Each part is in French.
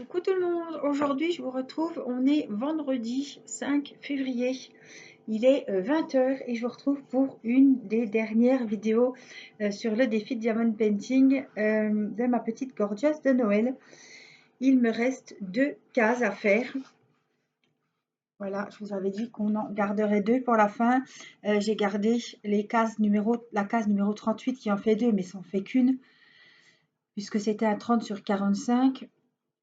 Coucou tout le monde, aujourd'hui je vous retrouve, on est vendredi 5 février, il est 20 h et je vous retrouve pour une des dernières vidéos sur le défi de Diamond Painting de ma petite gorgeous de Noël. Il me reste 2 cases à faire. Voilà, je vous avais dit qu'on en garderait 2 pour la fin. J'ai gardé la case numéro 38 qui en fait 2 mais ça en fait qu'une puisque c'était un 30 sur 45.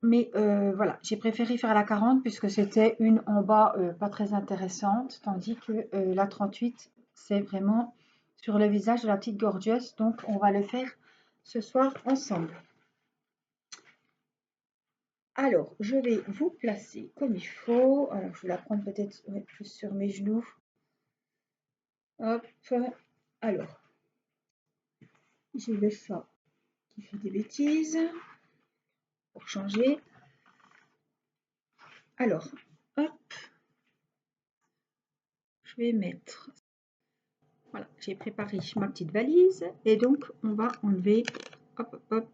Mais voilà, j'ai préféré faire la 40 puisque c'était une en bas pas très intéressante, tandis que la 38, c'est vraiment sur le visage de la petite gorgeous. Donc, on va le faire ce soir ensemble. Alors, je vais vous placer comme il faut. Alors, je vais la prendre peut-être plus sur mes genoux. Hop. Alors, j'ai le chat qui fait des bêtises pour changer. Alors, hop. Je vais mettre... Voilà, j'ai préparé ma petite valise et donc on va enlever, hop, hop, hop.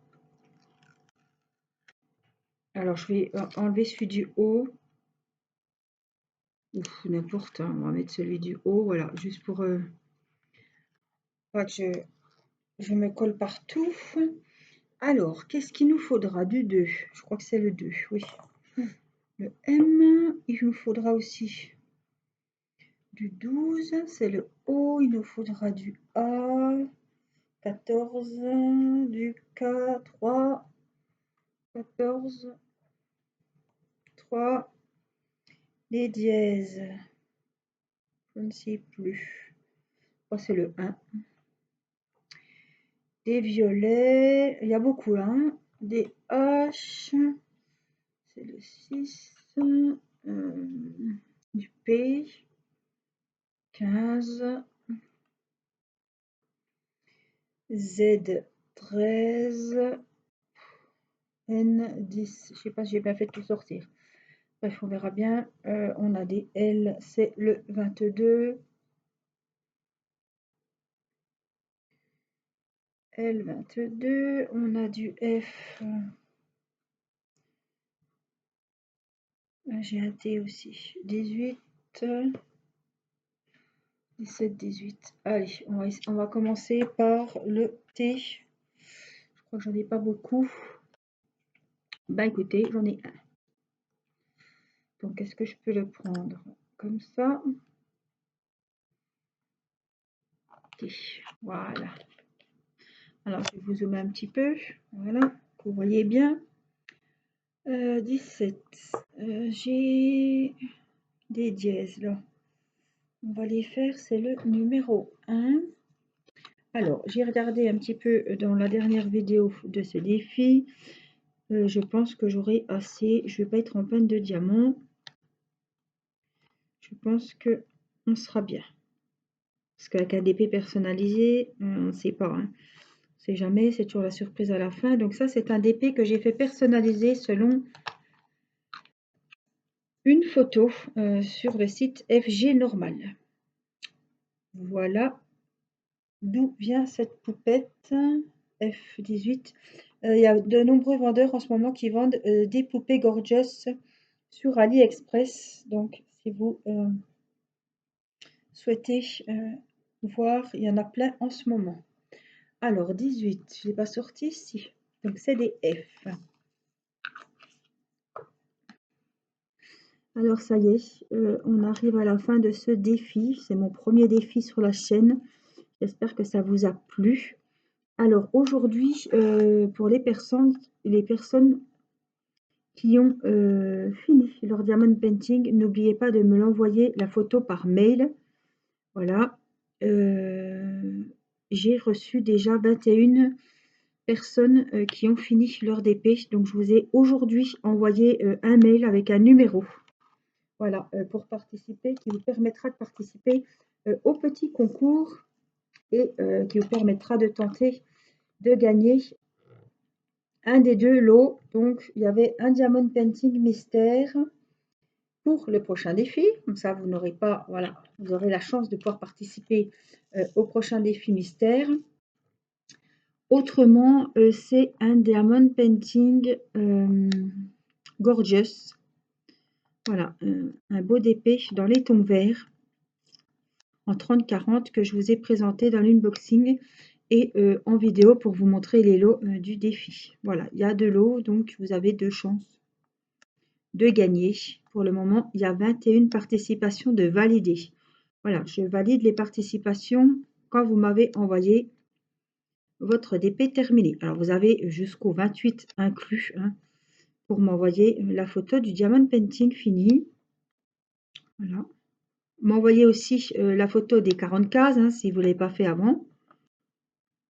Alors je vais enlever celui du haut, ou n'importe, hein, on va mettre celui du haut, voilà, juste pour pas que je me colle partout. Alors, qu'est-ce qu'il nous faudra du 2? Je crois que c'est le 2, oui. Le M, il nous faudra aussi du 12, c'est le O, il nous faudra du A, 14, du K, 3, 14, 3, les dièses, je ne sais plus. Oh, c'est le 1. Des violets, il y a beaucoup là. Hein. Des H, c'est le 6. Du P, 15. Z, 13. N, 10. Je sais pas si j'ai bien fait de tout sortir. Bref, on verra bien. On a des L, c'est le 22. L22, on a du F. J'ai un T aussi. 18, 17, 18. Allez, on va commencer par le T. Je crois que j'en ai pas beaucoup. Bah écoutez, j'en ai un. Donc, est-ce que je peux le prendre comme ça? Ok, voilà. Alors, je vais vous zoomer un petit peu. Voilà, que vous voyez bien. 17. J'ai des dièses là. On va les faire, c'est le numéro 1. Alors, j'ai regardé un petit peu dans la dernière vidéo de ce défi. Je pense que j'aurai assez. Je ne vais pas être en panne de diamants. Je pense que on sera bien. Parce qu'avec un DP personnalisé, on ne sait pas. Hein. On ne sait jamais, c'est toujours la surprise à la fin. Donc ça, c'est un DP que j'ai fait personnaliser selon une photo sur le site FG Normal. Voilà d'où vient cette poupette F18. Il y a de nombreux vendeurs en ce moment qui vendent des poupées gorgeous sur AliExpress. Donc, si vous souhaitez voir, il y en a plein en ce moment. Alors, 18, je n'ai pas sorti ici. Donc, c'est des F. Alors, ça y est, on arrive à la fin de ce défi. C'est mon premier défi sur la chaîne. J'espère que ça vous a plu. Alors, aujourd'hui, pour les personnes qui ont fini leur diamond painting, n'oubliez pas de me l'envoyer la photo par mail. Voilà. J'ai reçu déjà 21 personnes qui ont fini leur DP. Donc, je vous ai aujourd'hui envoyé un mail avec un numéro. Voilà, pour participer, qui vous permettra de participer au petit concours et qui vous permettra de tenter de gagner un des 2 lots. Donc, il y avait un diamond painting mystère pour le prochain défi. Comme ça, vous n'aurez pas, voilà, vous aurez la chance de pouvoir participer au prochain défi mystère. Autrement, c'est un diamond painting Gorgeous. Voilà, un beau DP dans les tons verts en 30-40 que je vous ai présenté dans l'unboxing et en vidéo pour vous montrer les lots du défi. Voilà, il y a 2 lots, donc vous avez 2 chances de gagner. Pour le moment, il y a 21 participations de validées. Voilà, je valide les participations quand vous m'avez envoyé votre DP terminé. Alors, vous avez jusqu'au 28 inclus hein, pour m'envoyer la photo du diamond painting fini. Voilà. M'envoyer aussi la photo des 40 cases hein, si vous ne l'avez pas fait avant.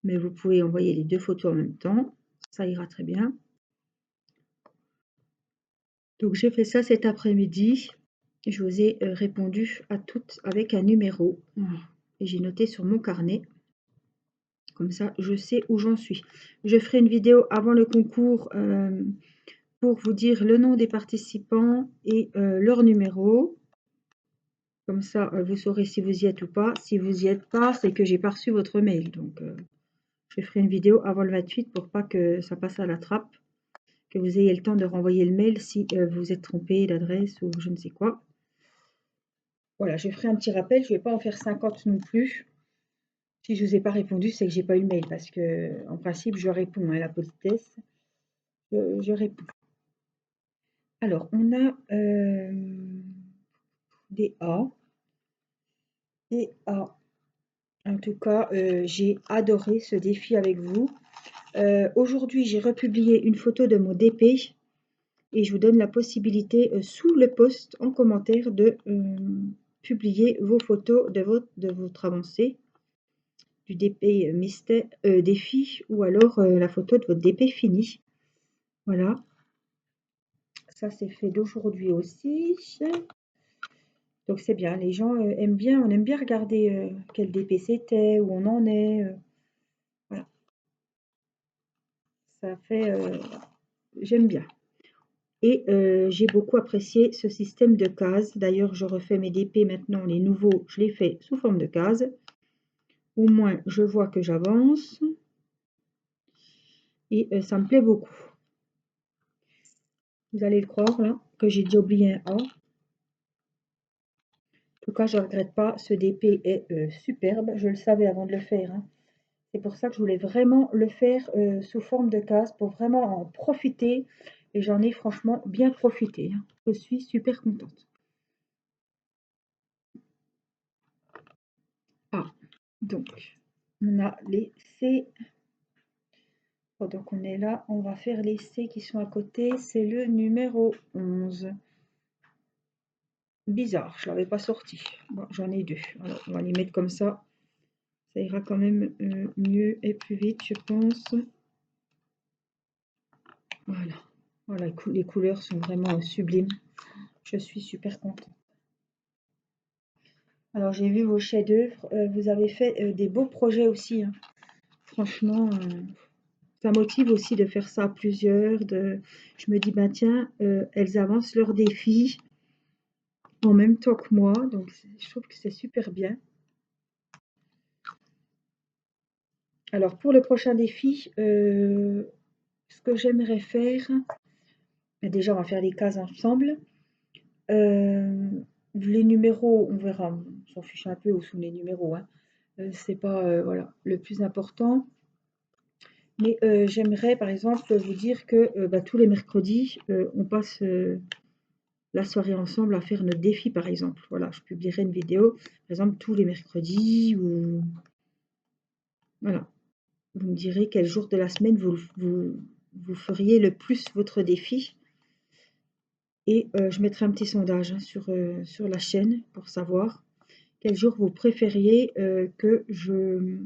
Mais vous pouvez envoyer les 2 photos en même temps. Ça ira très bien. Donc, j'ai fait ça cet après-midi. Je vous ai répondu à toutes avec un numéro. Et j'ai noté sur mon carnet. Comme ça, je sais où j'en suis. Je ferai une vidéo avant le concours pour vous dire le nom des participants et leur numéro. Comme ça, vous saurez si vous y êtes ou pas. Si vous y êtes pas, c'est que j'ai pas reçu votre mail. Donc, je ferai une vidéo avant le 28 pour pas que ça passe à la trappe. Que vous ayez le temps de renvoyer le mail si vous êtes trompé d'adresse ou je ne sais quoi. Voilà, je ferai un petit rappel. Je ne vais pas en faire 50 non plus. Si je ne vous ai pas répondu, c'est que j'ai pas eu le mail parce que en principe, je réponds à la politesse. Je réponds. Alors, on a des A. Des A. En tout cas, j'ai adoré ce défi avec vous. Aujourd'hui, j'ai republié une photo de mon DP et je vous donne la possibilité sous le post en commentaire de publier vos photos de votre avancée du DP mystère, défi ou alors la photo de votre DP fini. Voilà. Ça, c'est fait d'aujourd'hui aussi. Donc, c'est bien. Les gens aiment bien. On aime bien regarder quel DP c'était, où on en est. Voilà. Ça fait... j'aime bien. Et j'ai beaucoup apprécié ce système de cases. D'ailleurs, je refais mes DP maintenant. Les nouveaux, je les fais sous forme de cases. Au moins, je vois que j'avance. Et ça me plaît beaucoup. Vous allez le croire, là, que j'ai déjà oublié un A. En tout cas, je ne regrette pas. Ce DP est superbe. Je le savais avant de le faire. Hein. C'est pour ça que je voulais vraiment le faire sous forme de case pour vraiment en profiter. Et j'en ai franchement bien profité. Hein. Je suis super contente. Ah, donc, on a les C. Pendant qu'on est là, on va faire les C qui sont à côté. C'est le numéro 11. Bizarre, je ne l'avais pas sorti. Bon, j'en ai 2. Alors, on va les mettre comme ça. Ça ira quand même mieux et plus vite, je pense. Voilà. Voilà, les couleurs sont vraiment sublimes. Je suis super contente. Alors, j'ai vu vos chefs-d'œuvre. Vous avez fait des beaux projets aussi. Hein. Franchement, ça motive aussi de faire ça à plusieurs. Je me dis, ben tiens, elles avancent leurs défis en même temps que moi. Donc, je trouve que c'est super bien. Alors, pour le prochain défi, ce que j'aimerais faire, ben déjà, on va faire les cases ensemble. Les numéros, on verra. On s'en fiche un peu où sont les numéros. Hein. C'est pas voilà, le plus important. Mais j'aimerais par exemple vous dire que bah, tous les mercredis, on passe la soirée ensemble à faire notre défi par exemple. Voilà, je publierai une vidéo, par exemple tous les mercredis ou voilà. Vous me direz quel jour de la semaine vous feriez le plus votre défi. Et je mettrai un petit sondage hein, sur la chaîne pour savoir quel jour vous préfériez que je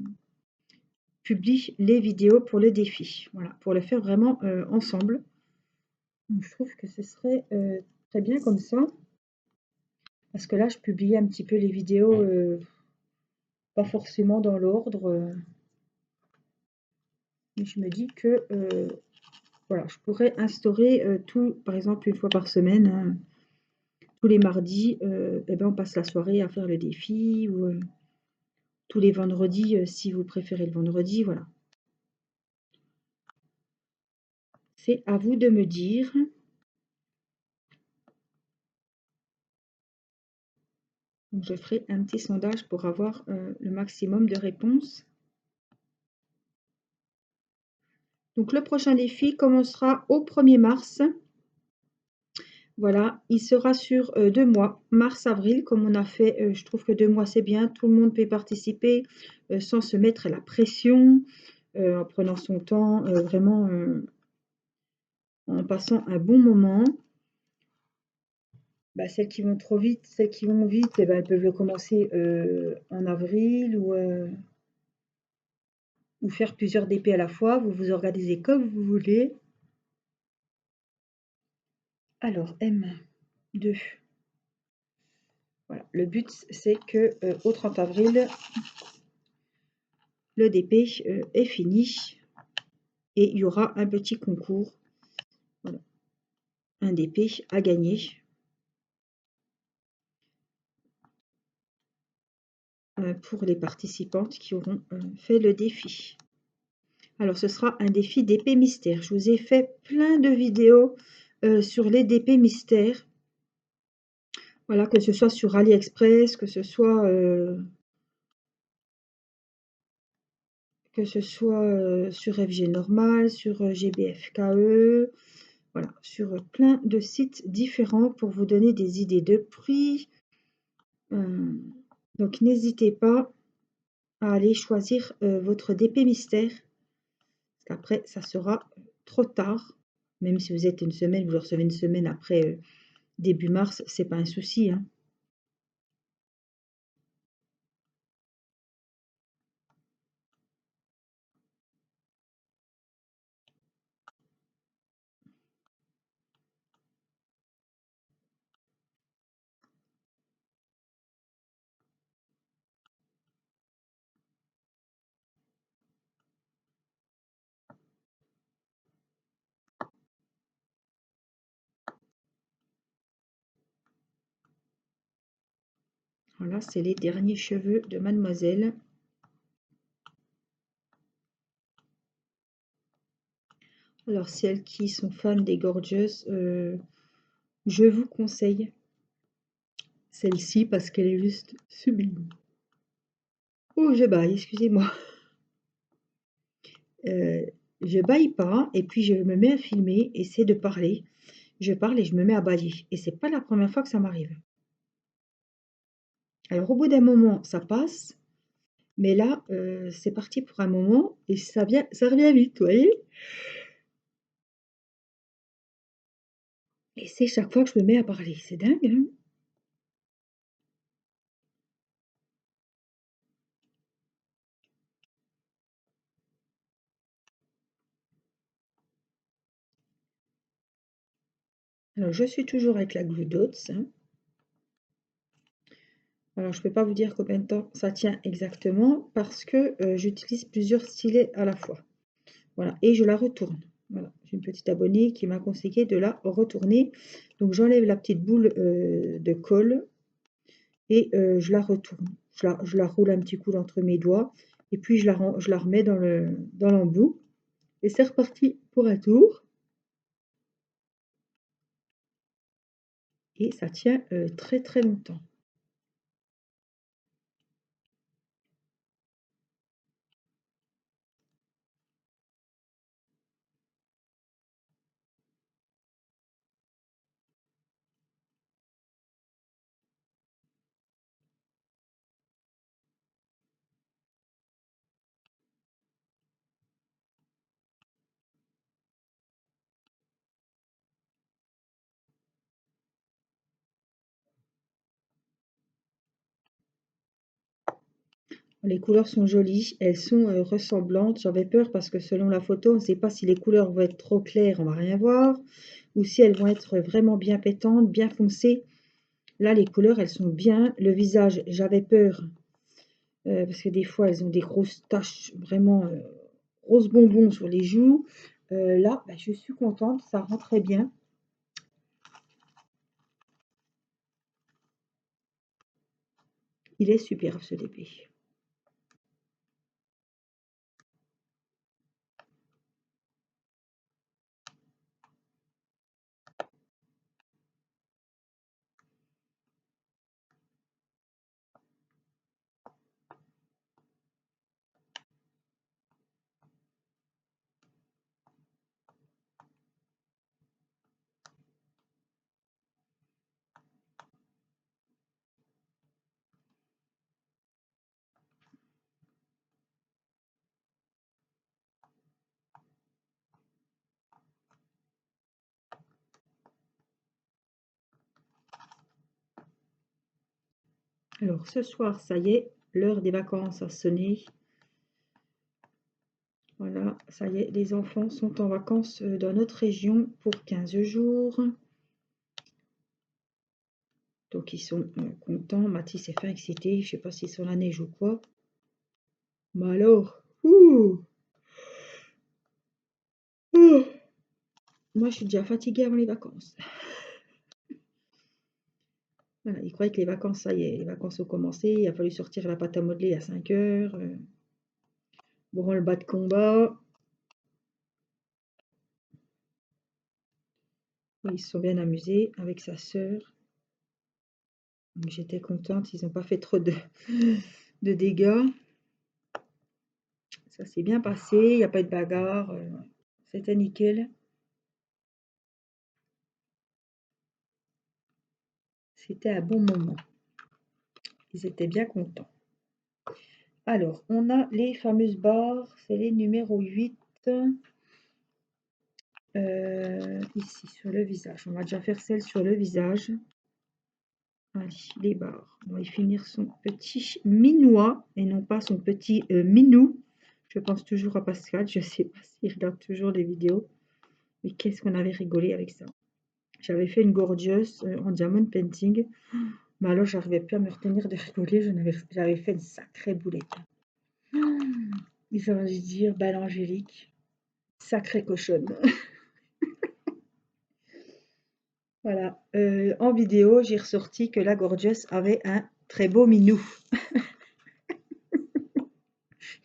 publie les vidéos pour le défi. Voilà, pour le faire vraiment ensemble. Donc, je trouve que ce serait très bien comme ça. Parce que là, je publie un petit peu les vidéos, pas forcément dans l'ordre. Mais je me dis que voilà, je pourrais instaurer tout, par exemple, une fois par semaine, hein, tous les mardis, eh ben, on passe la soirée à faire le défi, ou tous les vendredis, si vous préférez le vendredi, voilà. C'est à vous de me dire. Donc, je ferai un petit sondage pour avoir le maximum de réponses. Donc, le prochain défi commencera au 1er mars. Voilà, il sera sur 2 mois, mars-avril, comme on a fait. Je trouve que 2 mois, c'est bien. Tout le monde peut participer sans se mettre la pression, en prenant son temps, vraiment en passant un bon moment. Bah, celles qui vont trop vite, celles qui vont vite, eh ben, elles peuvent le commencer en avril ou faire plusieurs DP à la fois. Vous vous organisez comme vous voulez. Alors, M2. Voilà. Le but, c'est que au 30 avril, le DP est fini et il y aura un petit concours. Voilà. Un DP à gagner. Pour les participantes qui auront fait le défi. Alors, ce sera un défi d'épée mystère. Je vous ai fait plein de vidéos sur les DP mystères. Voilà, que ce soit sur AliExpress, que ce soit sur FG Normal, sur GBFKE, voilà, sur plein de sites différents pour vous donner des idées de prix. Donc, n'hésitez pas à aller choisir votre DP mystère. Après, ça sera trop tard. Même si vous êtes une semaine, vous le recevez une semaine après début mars, c'est pas un souci, hein. Voilà, c'est les derniers cheveux de Mademoiselle. Alors, celles qui sont fans des Gorgeous, je vous conseille celle-ci parce qu'elle est juste sublime. Oh, je baille, excusez-moi. Je baille pas et puis je me mets à filmer, essayer de parler. Je parle et je me mets à bailler. Et c'est pas la première fois que ça m'arrive. Alors, au bout d'un moment, ça passe. Mais là, c'est parti pour un moment et ça revient vite, vous voyez? Et c'est chaque fois que je me mets à parler. C'est dingue, hein? Alors, je suis toujours avec la Glue Dots, hein. Alors, je ne peux pas vous dire combien de temps ça tient exactement parce que j'utilise plusieurs stylets à la fois. Voilà, et je la retourne. Voilà, j'ai une petite abonnée qui m'a conseillé de la retourner. Donc, j'enlève la petite boule de colle et je la retourne. Je la roule un petit coup entre mes doigts et puis je la remets dans l'embout. Et c'est reparti pour un tour. Et ça tient très très longtemps. Les couleurs sont jolies, elles sont ressemblantes. J'avais peur parce que selon la photo, on ne sait pas si les couleurs vont être trop claires, on va rien voir, ou si elles vont être vraiment bien pétantes, bien foncées. Là, les couleurs, elles sont bien. Le visage, j'avais peur parce que des fois, elles ont des grosses taches, vraiment grosses bonbons sur les joues. Là, bah, je suis contente, ça rend très bien. Il est superbe ce DP. Alors, ce soir, ça y est, l'heure des vacances a sonné. Voilà, ça y est, les enfants sont en vacances dans notre région pour 15 jours. Donc, ils sont contents. Mathis est fait excité. Je sais pas s'ils sont la neige ou quoi. Mais alors, ouh, ouh, moi, je suis déjà fatiguée avant les vacances. Voilà, ils croyaient que les vacances, ça y est, les vacances ont commencé. Il a fallu sortir la pâte à modeler à 5 heures. Branle-bas de combat. Ils se sont bien amusés avec sa sœur. J'étais contente, ils n'ont pas fait trop de dégâts. Ça s'est bien passé, il n'y a pas eu de bagarre. C'était nickel. C'était un bon moment. Ils étaient bien contents. Alors, on a les fameuses barres, c'est les numéros 8. Ici, sur le visage. On va déjà faire celle sur le visage. Allez, les barres. On va y finir son petit minois et non pas son petit minou. Je pense toujours à Pascal. Je ne sais pas s'il regarde toujours les vidéos. Mais qu'est-ce qu'on avait rigolé avec ça. J'avais fait une gorgeous en diamond painting. Mais alors, j'arrivais plus à me retenir de rigoler. J'avais fait une sacrée boulette. Ils auraient dû dire, belle Angélique, sacrée cochonne. Voilà. En vidéo, j'ai ressorti que la gorgeous avait un très beau minou.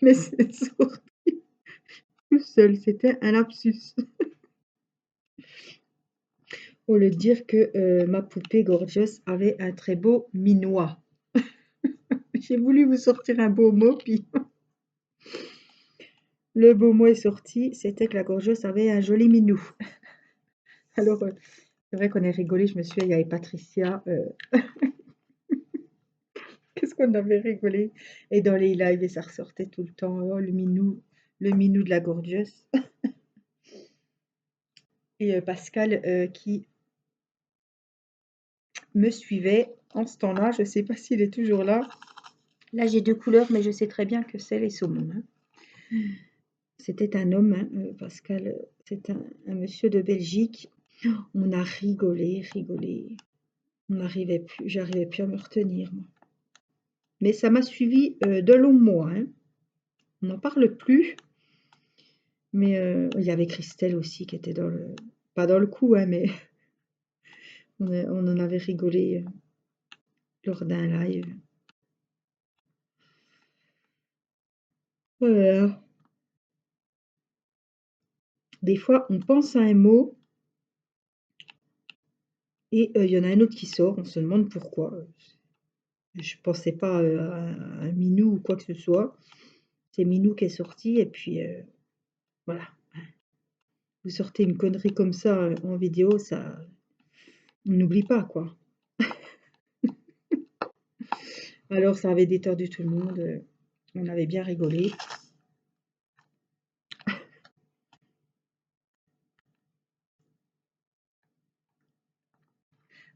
Mais c'est sorti tout seul. C'était un lapsus. Au lieu de dire que ma poupée gorgeous avait un très beau minois. J'ai voulu vous sortir un beau mot, puis le beau mot est sorti, c'était que la gorgeous avait un joli minou. Alors, c'est vrai qu'on est rigolé, je me suis dit, il y avait Patricia, qu'est-ce qu'on avait rigolé. Et dans les lives, et ça ressortait tout le temps, oh, le minou de la gorgeous. Et Pascal qui me suivait en ce temps-là, je ne sais pas s'il est toujours là. Là, j'ai deux couleurs, mais je sais très bien que c'est les saumons. Hein. C'était un homme, hein, Pascal, c'est un monsieur de Belgique. On a rigolé, rigolé. J'arrivais plus à me retenir, moi. Mais ça m'a suivi de longs mois. Hein. On n'en parle plus. Mais il y avait Christelle aussi qui était pas dans le coup, hein, mais on en avait rigolé lors d'un live. Voilà. Des fois, on pense à un mot et il y en a un autre qui sort. On se demande pourquoi. Je pensais pas à un minou ou quoi que ce soit. C'est Minou qui est sorti et puis voilà. Vous sortez une connerie comme ça en vidéo, ça, on n'oublie pas quoi. Alors ça avait détendu tout le monde, on avait bien rigolé.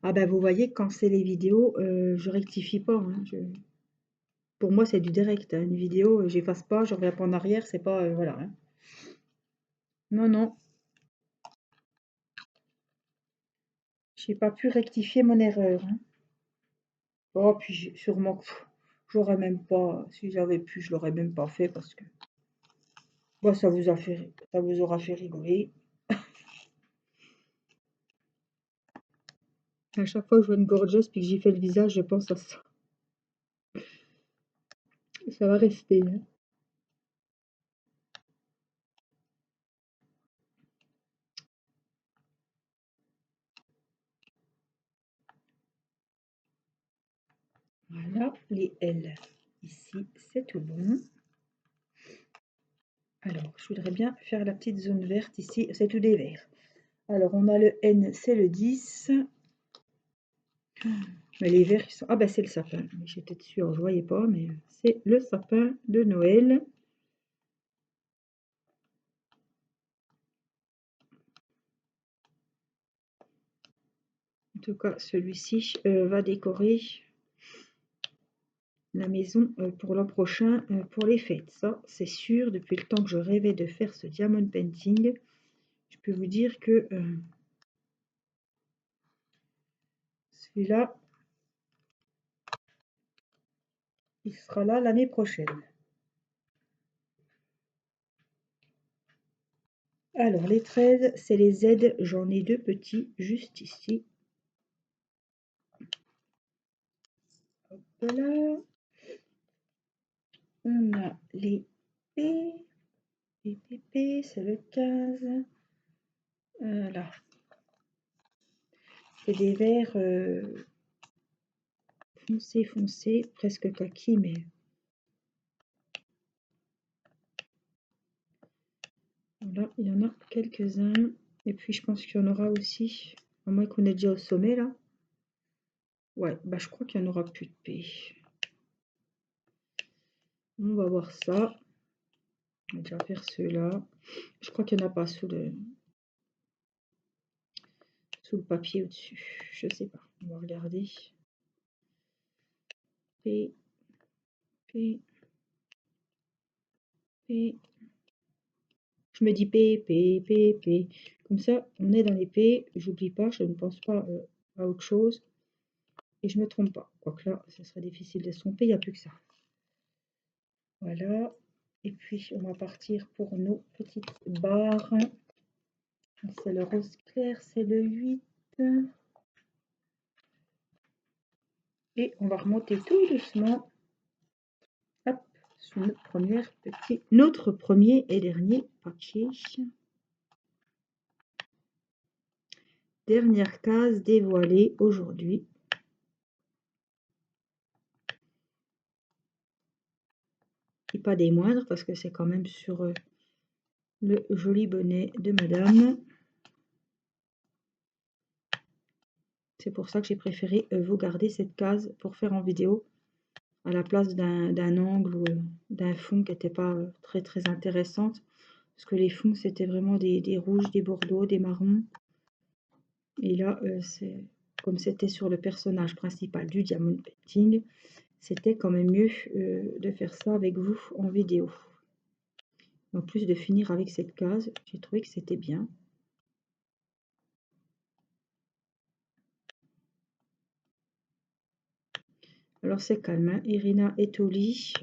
Ah ben vous voyez quand c'est les vidéos, je rectifie pas. Hein, pour moi c'est du direct. Hein, une vidéo, j'efface pas, je reviens pas en arrière, c'est pas voilà. Hein. Non non, j'ai pas pu rectifier mon erreur. Hein. Oh puis sûrement que j'aurais même pas, si j'avais pu, je l'aurais même pas fait parce que bah, ça vous aura fait rigoler. À chaque fois que je vois une gorgeuse puis que j'y fais le visage, je pense à ça. Ça va rester. Hein. Voilà les L. Ici, c'est tout bon. Alors, je voudrais bien faire la petite zone verte ici. C'est tout des verts. Alors, on a le N, c'est le 10. Mais les verts, ils sont... Ah ben, c'est le sapin. J'étais sûre, je ne voyais pas, mais c'est le sapin de Noël. En tout cas, celui-ci va décorer la maison pour l'an prochain, pour les fêtes. Ça, c'est sûr, depuis le temps que je rêvais de faire ce diamond painting, je peux vous dire que celui-là, il sera là l'année prochaine. Alors, les 13, c'est les Z. J'en ai 2 petits juste ici. Hop là. On a les P. Les PP, c'est le 15. Là. C'est des verts foncés, presque kaki, mais voilà, il y en a quelques-uns. Et puis, je pense qu'il y en aura aussi, à moins qu'on est déjà au sommet, là. Ouais, bah je crois qu'il n'y en aura plus de P. On va voir ça. On va déjà faire ceux-là. Je crois qu'il n'y en a pas sous le papier au-dessus. Je sais pas. On va regarder. P, P, P. Je me dis P, P, P, P. Comme ça, on est dans les P. J'oublie pas, je ne pense pas à autre chose. Et je me trompe pas. Quoique là, ce serait difficile de se tromper, il n'y a plus que ça. Voilà. Et puis, on va partir pour nos petites barres. C'est le rose clair, c'est le 8. Et on va remonter tout doucement. Hop, sur notre premier et dernier papier. Dernière case dévoilée aujourd'hui. Et pas des moindres, parce que c'est quand même sur le joli bonnet de madame. C'est pour ça que j'ai préféré vous garder cette case pour faire en vidéo, à la place d'un angle ou d'un fond qui n'était pas très très intéressante. Parce que les fonds, c'était vraiment des rouges, des bordeaux, des marrons. Et là, comme c'était sur le personnage principal du diamond painting, c'était quand même mieux de faire ça avec vous en vidéo. En plus de finir avec cette case, j'ai trouvé que c'était bien. Alors c'est calme, hein. Irina est au lit.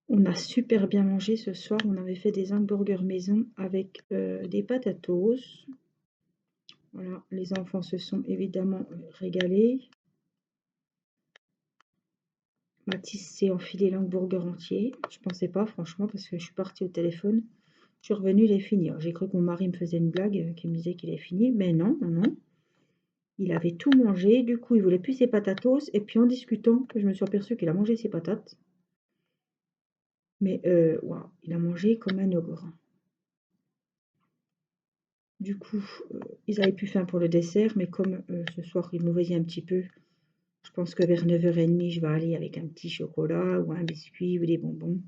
On a super bien mangé ce soir. On avait fait des hamburgers maison avec des patatos. Voilà, les enfants se sont évidemment régalés. Mathis s'est enfilé l'hamburger entier. Je pensais pas, franchement, parce que je suis partie au téléphone. Je suis revenue, il est fini. J'ai cru que mon mari me faisait une blague, qui me disait qu'il est fini. Mais non, non, non. Il avait tout mangé. Du coup, il voulait plus ses patatos. Et puis, en discutant, je me suis aperçue qu'il a mangé ses patates. Mais, waouh, il a mangé comme un ogre. Du coup, ils avaient plus faim pour le dessert. Mais comme ce soir, ils me voyaient un petit peu, je pense que vers 9h30, je vais aller avec un petit chocolat ou un biscuit ou des bonbons.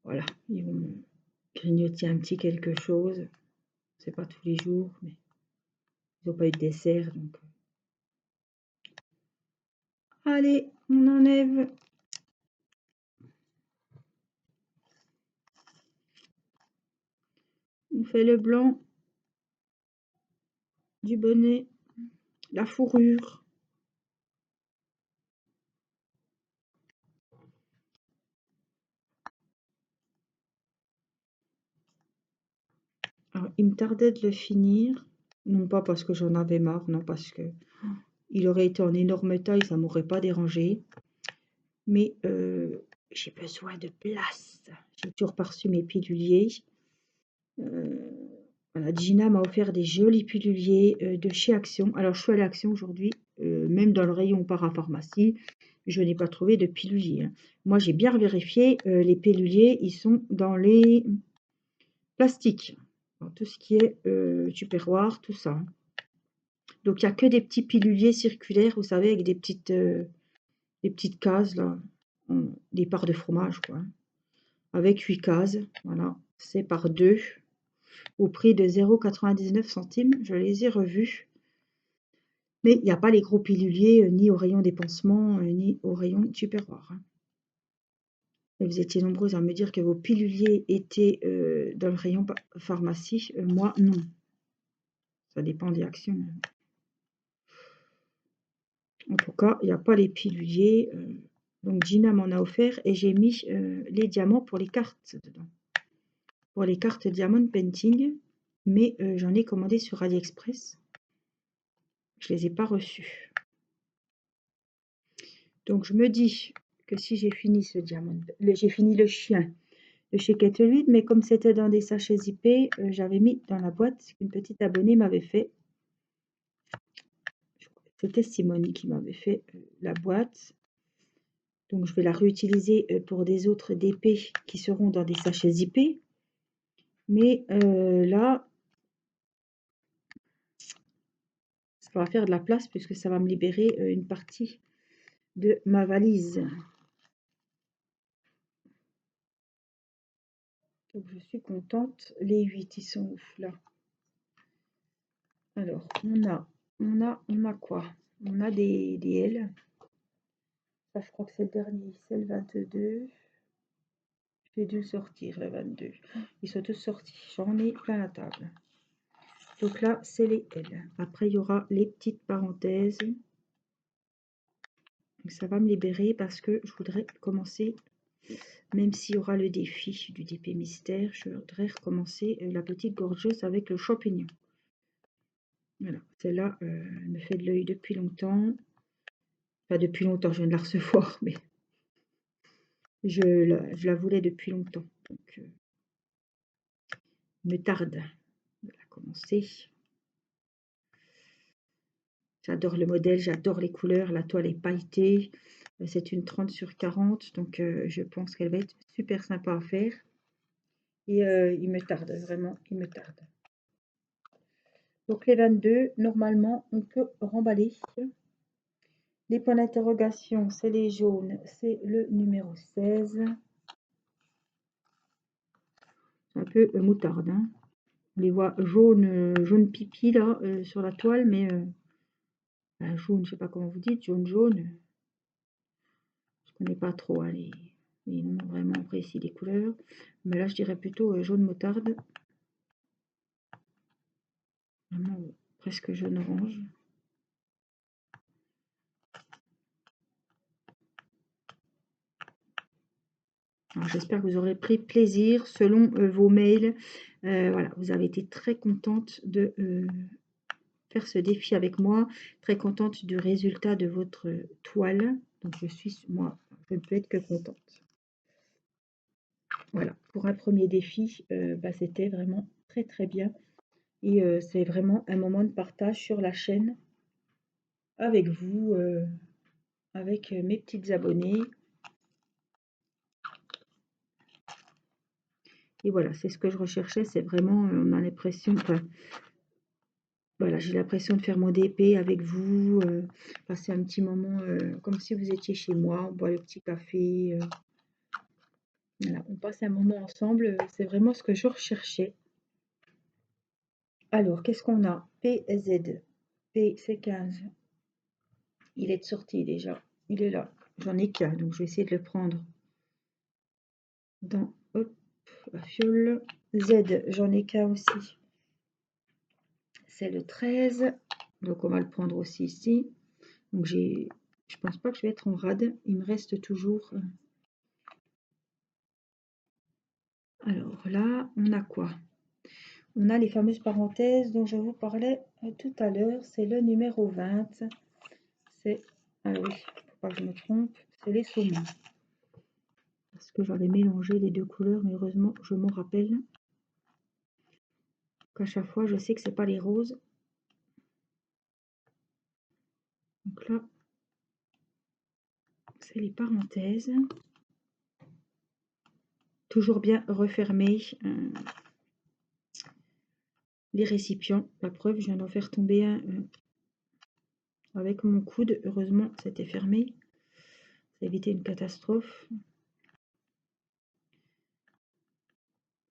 Voilà, ils vont grignoter un petit quelque chose. C'est pas tous les jours, mais ils n'ont pas eu de dessert, donc. Allez, on enlève. On fait le blanc du bonnet, la fourrure. Alors, il me tardait de le finir. Non pas parce que j'en avais marre, non parce que il aurait été en énorme taille, ça m'aurait pas dérangé. Mais j'ai besoin de place. J'ai toujours pas reçu mes piluliers. Voilà, Gina m'a offert des jolis piluliers de chez Action. Alors, je suis allée à Action aujourd'hui, même dans le rayon parapharmacie, je n'ai pas trouvé de piluliers, hein. Moi, j'ai bien vérifié, les piluliers, ils sont dans les plastiques. Dans tout ce qui est tupperware, tout ça, hein. Donc, il n'y a que des petits piluliers circulaires, vous savez, avec des petites cases, là, des parts de fromage, quoi, hein. Avec 8 cases, voilà, c'est par 2. Au prix de 0,99 centimes. Je les ai revus. Mais il n'y a pas les gros piluliers, ni au rayon des pansements, ni au rayon Tupperware, hein. Et vous étiez nombreuses à me dire que vos piluliers étaient dans le rayon pharmacie. Moi, non. Ça dépend des actions. En tout cas, il n'y a pas les piluliers. Donc Gina m'en a offert et j'ai mis les diamants pour les cartes dedans. Pour les cartes Diamond Painting. Mais j'en ai commandé sur AliExpress. Je ne les ai pas reçus. Donc je me dis que si j'ai fini ce diamant, j'ai fini le chien de chez Ketelud, mais comme c'était dans des sachets zippés, j'avais mis dans la boîte qu'une petite abonnée m'avait fait. C'était Simone qui m'avait fait la boîte. Donc je vais la réutiliser pour des autres DP qui seront dans des sachets zippés. Mais là, ça va faire de la place puisque ça va me libérer une partie de ma valise. Donc je suis contente. Les 8, ils sont ouf là. Alors, on a quoi? On a des L. Ça, je crois que c'est le dernier. C'est le 22. J'ai dû le sortir, le 22. Ils sont tous sortis. J'en ai plein la table. Donc là, c'est les L. Après, il y aura les petites parenthèses. Donc ça va me libérer parce que je voudrais commencer, même s'il y aura le défi du DP mystère, je voudrais recommencer la petite gorgeuse avec le champignon. Voilà, celle-là, elle me fait de l'œil depuis longtemps. Pas depuis longtemps, je viens de la recevoir, mais je la voulais depuis longtemps. Donc, il me tarde de la commencer. J'adore le modèle, j'adore les couleurs, la toile est pailletée. C'est une 30 sur 40, donc je pense qu'elle va être super sympa à faire. Et il me tarde, vraiment, il me tarde. Donc les 22, normalement, on peut remballer. Les points d'interrogation, c'est les jaunes, c'est le numéro 16. C'est un peu moutarde, hein. On les voit jaune pipi là sur la toile, mais jaune, je sais pas comment vous dites, jaune. Je connais pas trop hein, les noms vraiment précis des couleurs. Mais là, je dirais plutôt jaune moutarde. Vraiment presque jaune orange. J'espère que vous aurez pris plaisir selon vos mails. Voilà, vous avez été très contente de faire ce défi avec moi, très contente du résultat de votre toile. Donc moi, je ne peux être que contente. Voilà, pour un premier défi, c'était vraiment très très bien. Et c'est vraiment un moment de partage sur la chaîne avec vous, avec mes petites abonnées. Et voilà, c'est ce que je recherchais, c'est vraiment, on a l'impression, enfin, voilà, j'ai l'impression de faire mon DP avec vous, passer un petit moment comme si vous étiez chez moi, on boit le petit café, voilà, on passe un moment ensemble, c'est vraiment ce que je recherchais. Alors, qu'est-ce qu'on a? PZ, PC15, il est sorti déjà, il est là, j'en ai qu'un, donc je vais essayer de le prendre dans, hop, la fiole. Z, j'en ai qu'un aussi, c'est le 13, donc on va le prendre aussi ici. Donc je pense pas que je vais être en rade, il me reste toujours. Alors là, on a quoi? On a les fameuses parenthèses dont je vous parlais tout à l'heure, c'est le numéro 20. C'est, ah oui, faut pas que je me trompe, c'est les saumons. Parce que j'avais mélangé les deux couleurs, mais heureusement, je m'en rappelle. Qu'à chaque fois, je sais que c'est pas les roses. Donc là, c'est les parenthèses. Toujours bien refermer les récipients. La preuve, je viens d'en faire tomber un avec mon coude. Heureusement, c'était fermé. Ça a évité une catastrophe.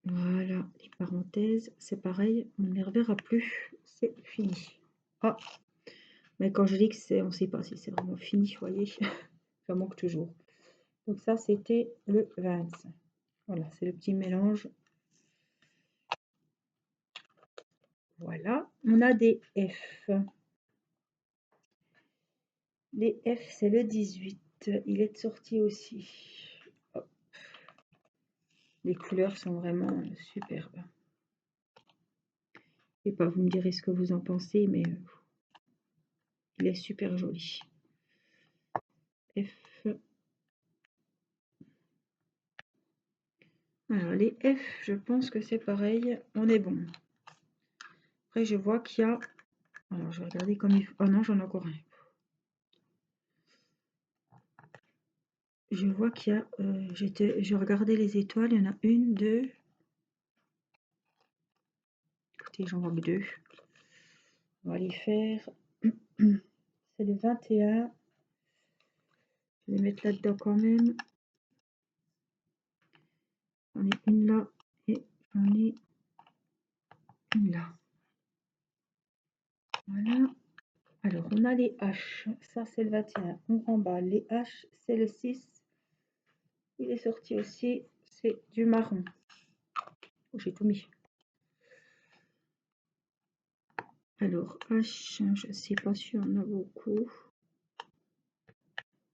Voilà, les parenthèses, c'est pareil, on ne les reverra plus. C'est fini. Ah, Mais quand je dis que c'est, on ne sait pas si c'est vraiment fini, vous voyez, ça manque toujours. Donc ça, c'était le 25. Voilà, c'est le petit mélange. Voilà, on a des F. Les F, c'est le 18. Il est sorti aussi. Hop. Les couleurs sont vraiment superbes. Je ne sais pas, vous me direz ce que vous en pensez, mais il est super joli. F. Alors, les F, je pense que c'est pareil. On est bon. Après, je vois qu'il y a... Alors, je vais regarder comme il faut. Oh non, j'en ai encore un. Je vois qu'il y a... je regardais les étoiles. Il y en a une, deux... Écoutez, j'en vois que deux. On va les faire. C'est le 21. Je vais les mettre là-dedans quand même. J'en ai une là et j'en ai une là. Voilà. Alors, on a les H. Ça, c'est le 21. On remballe. Les H, c'est le 6. Il est sorti aussi. C'est du marron. Oh, j'ai tout mis. Alors, H, je ne sais pas si on a beaucoup.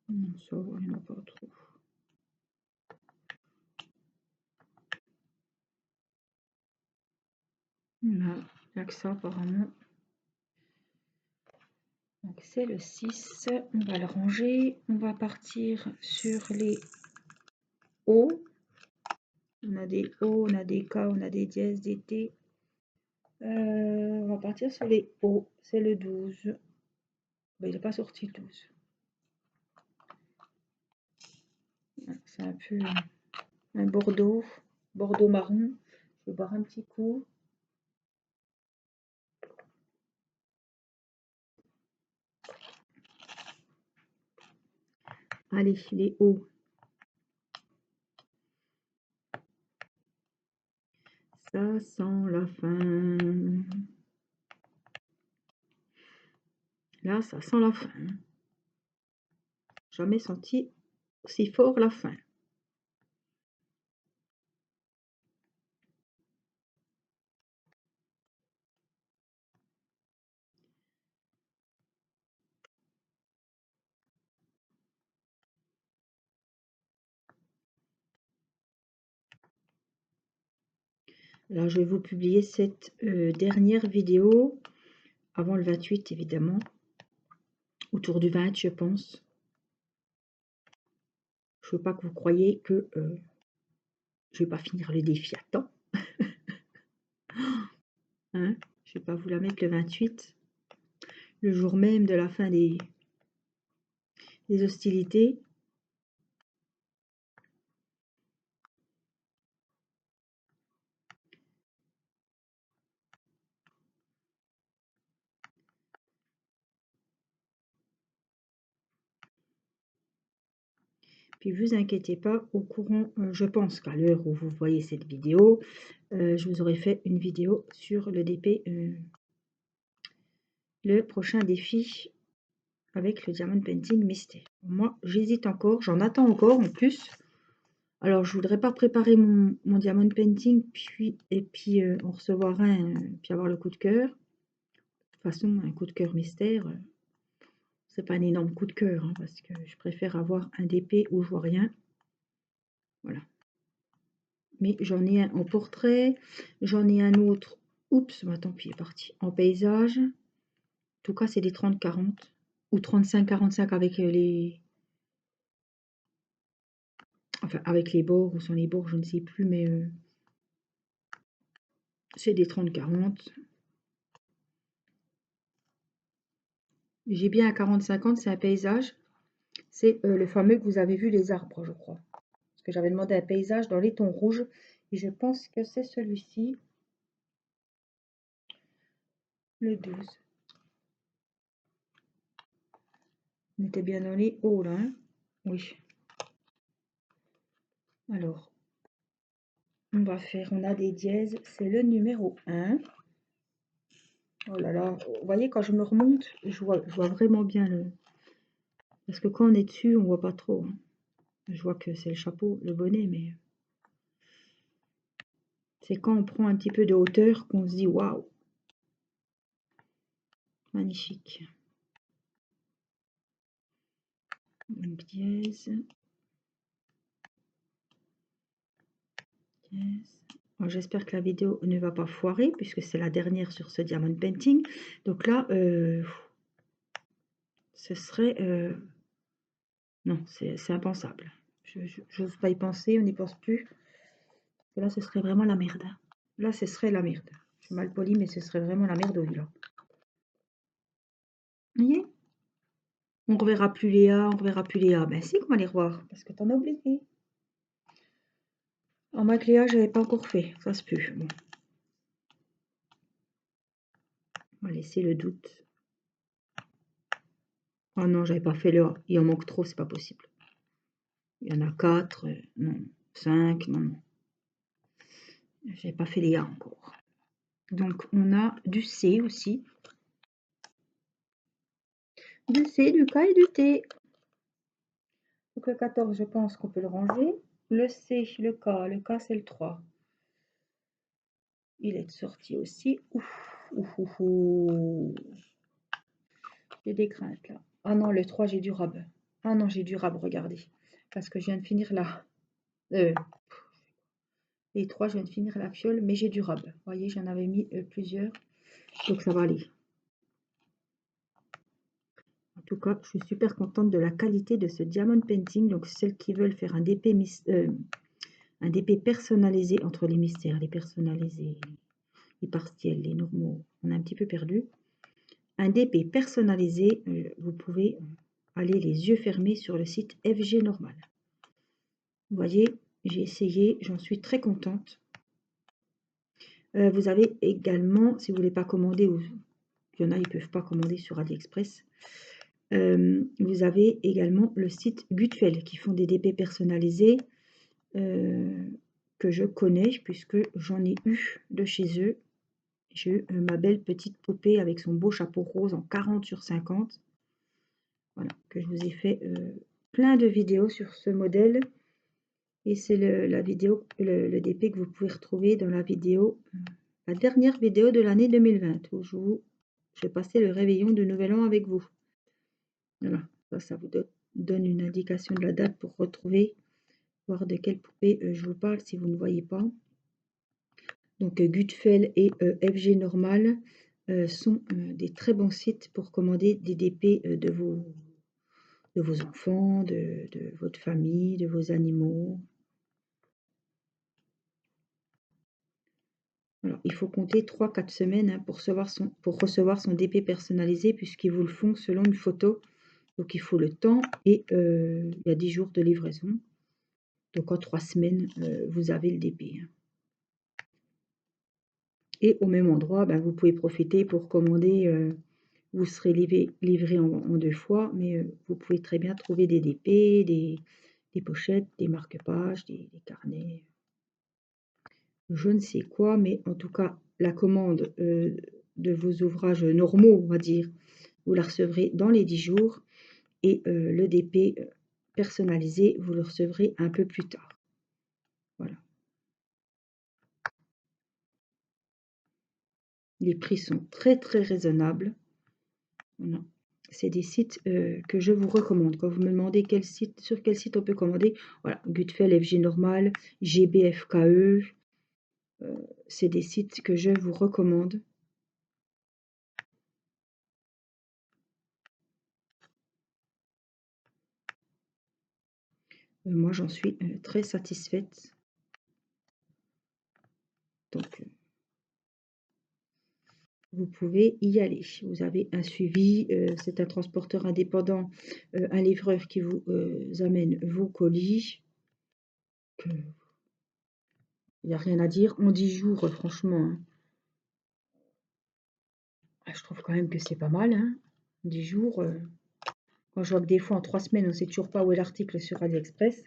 Non, ça va, il n'y en a pas trop. Voilà, il n'y a que ça apparemment. Donc c'est le 6. On va le ranger. On va partir sur les O. On a des O, on a des K, on a des dièses, des T. On va partir sur les O. C'est le 12. Ben, il n'est pas sorti le 12. C'est un peu un bordeaux. Bordeaux marron. Je vais boire un petit coup. Allez, les O. Ça sent la fin. Là, ça sent la fin. Jamais senti aussi fort la fin. Alors, je vais vous publier cette dernière vidéo avant le 28, évidemment. Autour du 20, je pense. Je ne veux pas que vous croyiez que je ne vais pas finir le défi à temps. Hein, je ne vais pas vous la mettre le 28, le jour même de la fin des hostilités. Puis vous inquiétez pas, au courant, je pense qu'à l'heure où vous voyez cette vidéo, je vous aurai fait une vidéo sur le DP, le prochain défi avec le Diamond Painting Mystère. Moi, j'hésite encore, j'en attends encore en plus. Alors, je voudrais pas préparer mon Diamond Painting, et puis en recevoir un, puis avoir le coup de cœur. De toute façon, un coup de cœur mystère, c'est pas un énorme coup de cœur, hein, parce que je préfère avoir un DP où je vois rien. Voilà. Mais j'en ai un en portrait, j'en ai un autre, oups, bah, tant pis, il est parti, en paysage. En tout cas, c'est des 30-40 ou 35-45 avec les... Enfin, avec les bords ou sans les bords, je ne sais plus, mais c'est des 30-40. J'ai bien un 40-50, c'est un paysage. C'est le fameux que vous avez vu, les arbres, je crois. Parce que j'avais demandé un paysage dans les tons rouges. Et je pense que c'est celui-ci. Le 12. On était bien dans les hauts, là. Hein, oui. Alors, on va faire, on a des dièses. C'est le numéro 1. Oh là là, vous voyez, quand je me remonte, je vois vraiment bien le... Parce que quand on est dessus, on voit pas trop, hein. Je vois que c'est le chapeau, le bonnet, mais c'est quand on prend un petit peu de hauteur qu'on se dit waouh, magnifique. Donc dièse, dièse. J'espère que la vidéo ne va pas foirer puisque c'est la dernière sur ce diamond painting. Donc là, ce serait... non, c'est impensable. Je n'ose pas y penser, on n'y pense plus. Et là, ce serait vraiment la merde. Là, ce serait la merde. Je suis mal polie, mais ce serait vraiment la merde au vu là. Vous voyez? On ne reverra plus Léa, on ne reverra plus Léa. Ben si, qu'on va les revoir, parce que t'en as oublié. En moins que Léa, je n'avais pas encore fait. Ça se peut. Bon. On va laisser le doute. Oh non, j'avais pas fait Léa. Il en manque trop, c'est pas possible. Il y en a 4, non. 5, non, non. J'avais pas fait Léa encore. Donc, on a du C aussi. Du C, du K et du T. Donc, le 14, je pense qu'on peut le ranger. Le C, le K c'est le 3. Il est sorti aussi. Ouf, ouf, ouf, ouf. J'ai des craintes là. Ah non, le 3, j'ai du rab. Ah non, j'ai du rab, regardez. Parce que je viens de finir là. Les 3, je viens de finir la fiole, mais j'ai du rab. Vous voyez, j'en avais mis plusieurs. Donc ça va aller. En tout cas, je suis super contente de la qualité de ce diamond painting. Donc celles qui veulent faire un DP, un DP personnalisé entre les mystères, les personnalisés, les partiels, les normaux. On a un petit peu perdu. Un DP personnalisé, vous pouvez aller les yeux fermés sur le site FG Normal. Vous voyez, j'ai essayé, j'en suis très contente. Vous avez également, si vous ne voulez pas commander, ou il y en a, ils ne peuvent pas commander sur AliExpress, vous avez également le site Gutfeld qui font des DP personnalisés que je connais puisque j'en ai eu de chez eux. J'ai eu ma belle petite poupée avec son beau chapeau rose en 40/50. Voilà, que je vous ai fait plein de vidéos sur ce modèle. Et c'est la vidéo, le DP que vous pouvez retrouver dans la vidéo, la dernière vidéo de l'année 2020, où je vais passer le réveillon de Nouvel An avec vous. Voilà, ça vous donne une indication de la date pour retrouver, voir de quelle poupée je vous parle si vous ne voyez pas. Donc Gutfeld et FG Normal sont des très bons sites pour commander des DP de vos enfants, de votre famille, de vos animaux. Alors, il faut compter 3-4 semaines hein, pour recevoir son DP personnalisé puisqu'ils vous le font selon une photo. Donc, il faut le temps et il y a 10 jours de livraison. Donc, en 3 semaines, vous avez le DP. Et au même endroit, ben, vous pouvez profiter pour commander. Vous serez livré en 2 fois, mais vous pouvez très bien trouver des DP, des pochettes, des marque-pages, des carnets. Je ne sais quoi, mais en tout cas, la commande de vos ouvrages normaux, on va dire, vous la recevrez dans les 10 jours et le DP personnalisé, vous le recevrez un peu plus tard. Voilà. Les prix sont très très raisonnables. Voilà. C'est des sites que je vous recommande. Quand vous me demandez sur quel site on peut commander, voilà, Gutfeld, FG Normal, GBFKE, c'est des sites que je vous recommande. Moi, j'en suis très satisfaite. Donc, vous pouvez y aller. Vous avez un suivi, c'est un transporteur indépendant, un livreur qui vous amène vos colis. Il n'y a rien à dire. En 10 jours, franchement, hein, je trouve quand même que c'est pas mal. Hein. 10 jours, quand je vois que des fois en 3 semaines, on ne sait toujours pas où est l'article sur AliExpress.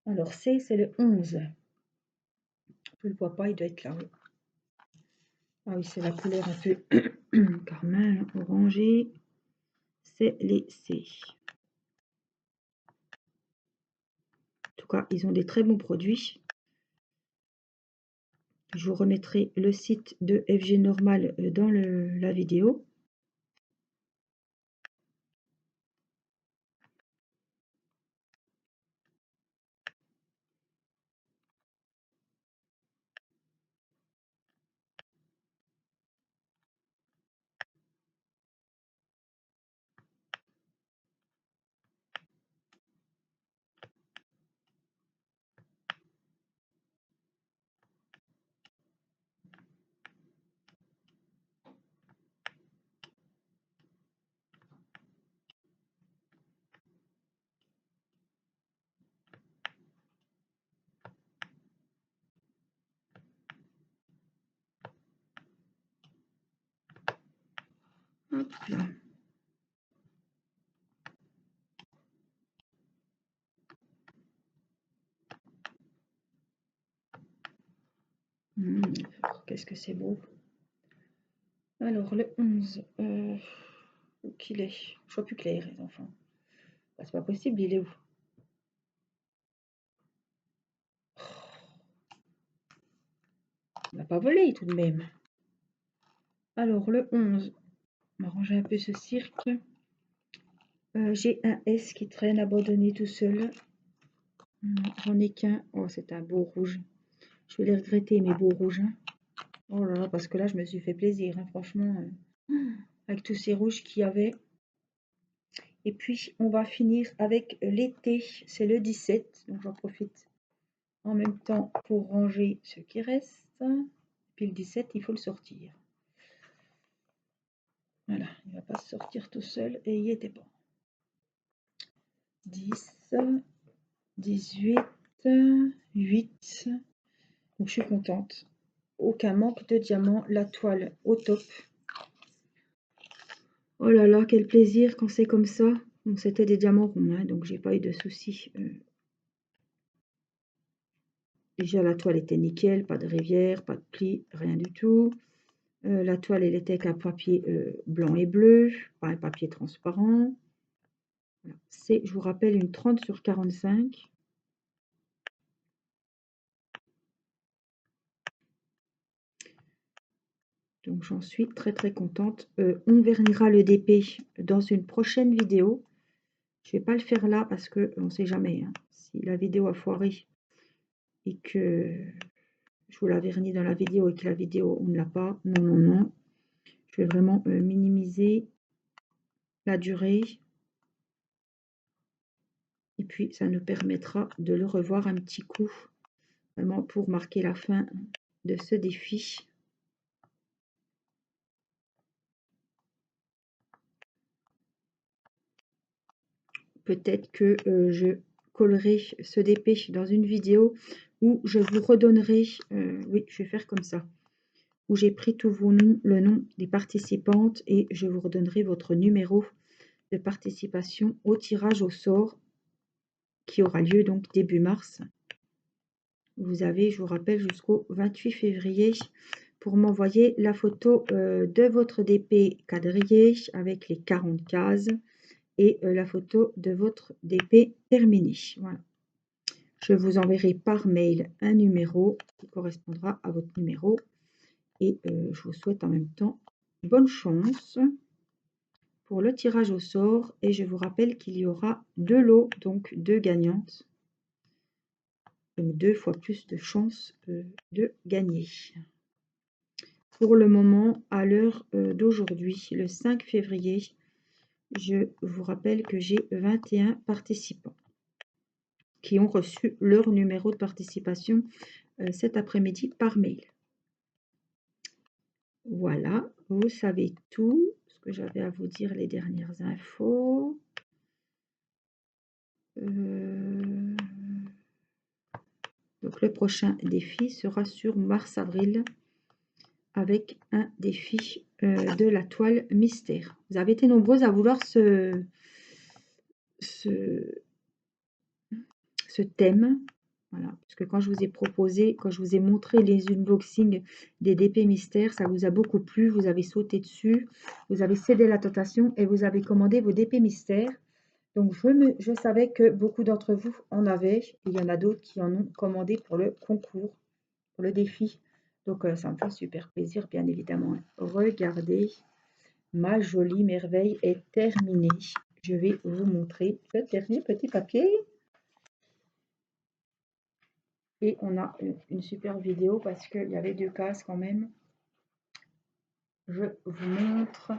Alors, c'est le 11. Je ne le vois pas, il doit être là. Oui. Ah oui, c'est la couleur un peu carmin, orangé. C'est les C. En tout cas, ils ont des très bons produits. Je vous remettrai le site de FG Normal dans la vidéo. Hop là. Qu'est-ce que c'est beau. Alors, le 11, où qu'il est? Je vois plus clair, les enfants. Bah, c'est pas possible, il est où? On n'a pas volé tout de même. Alors, le 11, on va ranger un peu ce cirque. J'ai un S qui traîne abandonné tout seul. J'en ai qu'un. Oh, c'est un beau rouge. Je vais les regretter, mes beaux rouges. Hein. Oh là là, parce que là, je me suis fait plaisir, hein, franchement. Avec tous ces rouges qu'il y avait. Et puis, on va finir avec l'été. C'est le 17. Donc, j'en profite en même temps pour ranger ce qui reste. Puis le 17, il faut le sortir. Voilà, il ne va pas sortir tout seul et il était bon. 10, 18, 8. Donc, je suis contente. Aucun manque de diamants. La toile au top. Oh là là, quel plaisir quand c'est comme ça. Bon, c'était des diamants ronds, hein, donc j'ai pas eu de soucis. Déjà, la toile était nickel, pas de rivière, pas de plis, rien du tout. La toile, elle était qu'un papier blanc et bleu, pas un papier transparent. Voilà. C'est, je vous rappelle, une 30 sur 45. Donc, j'en suis très très contente. On vernira le DP dans une prochaine vidéo. Je ne vais pas le faire là parce qu'on ne sait jamais. Hein, si la vidéo a foiré et que je vous la vernis dans la vidéo et que la vidéo, on ne l'a pas. Non, non, non. Je vais vraiment minimiser la durée. Et puis, ça nous permettra de le revoir un petit coup. Vraiment pour marquer la fin de ce défi. Peut-être que je collerai ce DP dans une vidéo où je vous redonnerai, oui, je vais faire comme ça, où j'ai pris tous vos noms, le nom des participantes et je vous redonnerai votre numéro de participation au tirage au sort qui aura lieu donc début mars. Vous avez, je vous rappelle, jusqu'au 28 février pour m'envoyer la photo de votre DP quadrillé avec les 40 cases et la photo de votre DP terminé. Voilà. Je vous enverrai par mail un numéro qui correspondra à votre numéro et je vous souhaite en même temps bonne chance pour le tirage au sort et je vous rappelle qu'il y aura 2 lots, donc 2 gagnantes. Donc 2 fois plus de chances de gagner. Pour le moment, à l'heure d'aujourd'hui, le 5 février, je vous rappelle que j'ai 21 participants qui ont reçu leur numéro de participation cet après-midi par mail. Voilà, vous savez tout ce que j'avais à vous dire, les dernières infos. Donc le prochain défi sera sur mars-avril avec un défi de la toile mystère. Vous avez été nombreuses à vouloir ce thème. Voilà, parce que quand je vous ai proposé, quand je vous ai montré les unboxings des DP mystères, ça vous a beaucoup plu, vous avez sauté dessus, vous avez cédé la tentation et vous avez commandé vos DP mystères. Donc je savais que beaucoup d'entre vous en avaient, et il y en a d'autres qui en ont commandé pour le concours, pour le défi. Donc ça me fait super plaisir, bien évidemment. Regardez, ma jolie merveille est terminée. Je vais vous montrer le dernier petit papier. Et on a une super vidéo parce qu'il y avait 2 cases quand même. Je vous montre.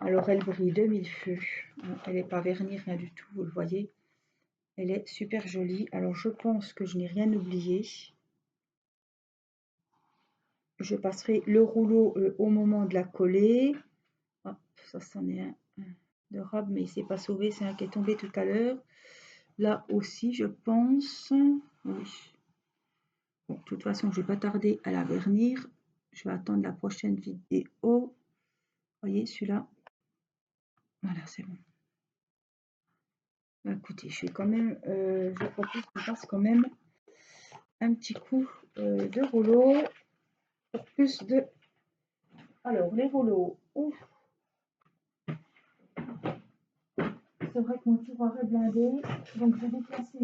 Alors elle brille de mille feux. Elle n'est pas vernie, rien du tout, vous le voyez. Elle est super jolie. Alors je pense que je n'ai rien oublié. Je passerai le rouleau au moment de la coller. Hop, ça c'en est un de rab, mais il ne s'est pas sauvé, c'est un qui est tombé tout à l'heure. Là aussi, je pense. Oui. Bon, de toute façon, je ne vais pas tarder à la vernir. Je vais attendre la prochaine vidéo. Vous voyez, celui-là. Voilà, c'est bon. Bah, écoutez, je vais quand même, je propose qu'on fasse quand même un petit coup de rouleau pour plus de... Alors, les rouleaux, ouf. C'est vrai que mon tiroir est blindé, donc je vais déplacer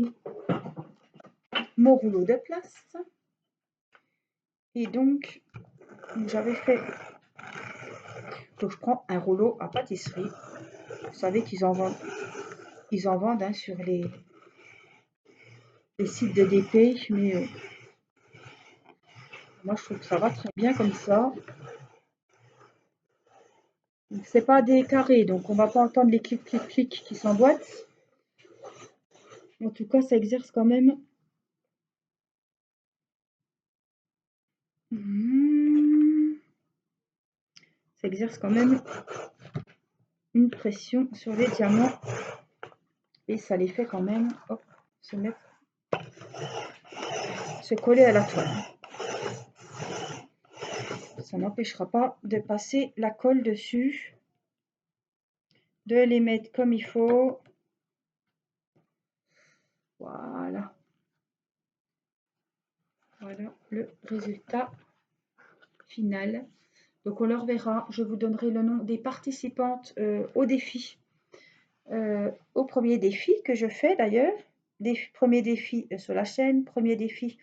mon rouleau de place. Et donc, j'avais fait... Donc, je prends un rouleau à pâtisserie. Vous savez qu'ils en vendent, hein, sur les sites de DP, mais moi, je trouve que ça va très bien comme ça. C'est pas des carrés, donc on va pas entendre les clics, clics, clics qui s'emboîtent. En tout cas, ça exerce quand même... Ça exerce quand même une pression sur les diamants. Et ça les fait quand même, hop, se coller à la toile. Ça n'empêchera pas de passer la colle dessus, de les mettre comme il faut. Voilà. Voilà le résultat final. Donc on le reverra. Je vous donnerai le nom des participantes au défi. Au premier défi que je fais d'ailleurs. Premier défi sur la chaîne, premier défi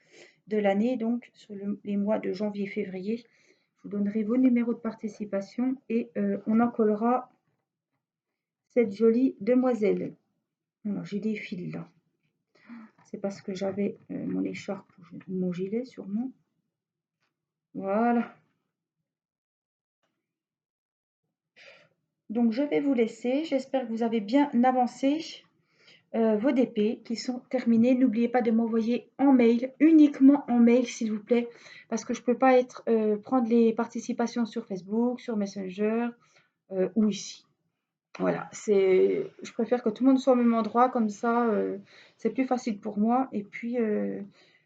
de l'année, donc sur les mois de janvier-février. Je vous donnerai vos numéros de participation et on en collera cette jolie demoiselle. Alors j'ai des fils là. C'est parce que j'avais mon écharpe ou mon gilet sûrement. Voilà. Donc je vais vous laisser. J'espère que vous avez bien avancé vos DP qui sont terminés. N'oubliez pas de m'envoyer en mail, uniquement en mail s'il vous plaît, parce que je ne peux pas prendre les participations sur Facebook, sur Messenger ou ici. Voilà, je préfère que tout le monde soit au même endroit, comme ça c'est plus facile pour moi. Et puis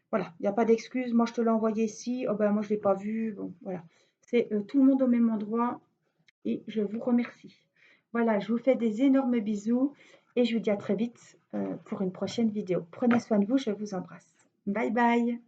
voilà, il n'y a pas d'excuse. Moi je te l'ai envoyé ici, oh ben moi je ne l'ai pas vu. Bon voilà, c'est tout le monde au même endroit et je vous remercie. Voilà, je vous fais des énormes bisous et je vous dis à très vite pour une prochaine vidéo. Prenez soin de vous, je vous embrasse. Bye bye.